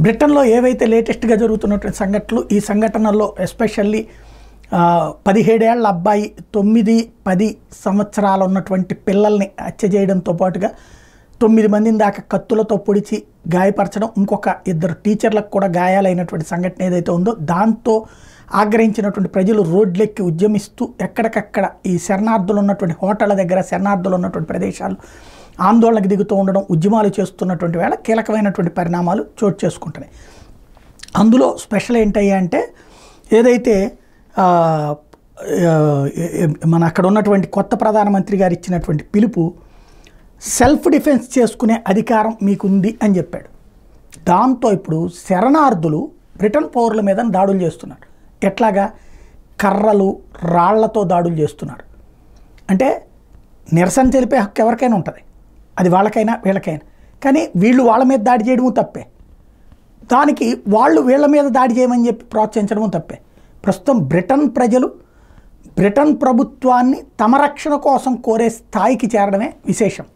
బ్రిటన్లో ఏవైతే లేటెస్ట్గా జరుగుతున్నటువంటి సంఘటనలు, ఈ సంఘటనల్లో ఎస్పెషల్లీ 17 ఏళ్ల అబ్బాయి 9-10 సంవత్సరాలు ఉన్నటువంటి పిల్లల్ని హత్య చేయడంతో పాటుగా 9 మందిని దాకా కత్తులతో పొడిచి గాయపరచడం, ఇంకొక 2 టీచర్లకు కూడా గాయాలైనటువంటి సంఘటన ఏదైతే ఉందో దాంతో ఆగ్రహించినటువంటి ప్రజలు రోడ్లెక్కి ఉద్యమిస్తూ ఎక్కడికక్కడ ఈ శరణార్థులు ఉన్నటువంటి హోటళ్ళ దగ్గర, శరణార్థులు ఉన్నటువంటి ప్రదేశాలు ఆందోళనకు దిగుతూ ఉండడం, ఉద్యమాలు చేస్తున్నటువంటి వేళ కీలకమైనటువంటి పరిణామాలు చోటు చేసుకుంటున్నాయి. అందులో స్పెషల్ ఏంటయ్యా అంటే ఏదైతే మన అక్కడ ఉన్నటువంటి కొత్త ప్రధానమంత్రి గారు ఇచ్చినటువంటి పిలుపు సెల్ఫ్ డిఫెన్స్ చేసుకునే అధికారం మీకుంది అని చెప్పాడు. దాంతో ఇప్పుడు శరణార్థులు బ్రిటన్ పౌరుల మీద దాడులు చేస్తున్నారు. ఎట్లాగా? కర్రలు, రాళ్లతో దాడులు చేస్తున్నారు. అంటే నిరసన తెలిపే హక్కు ఎవరికైనా ఉంటుంది, అది వాళ్ళకైనా వీళ్ళకైనా. కానీ వీళ్ళు వాళ్ళ మీద దాడి చేయడము తప్పే, దానికి వాళ్ళు వీళ్ళ మీద దాడి చేయమని చెప్పి ప్రోత్సహించడము తప్పే. ప్రస్తుతం బ్రిటన్ ప్రజలు బ్రిటన్ ప్రభుత్వాన్ని తమ రక్షణ కోసం కోరే స్థాయికి చేరడమే విశేషం.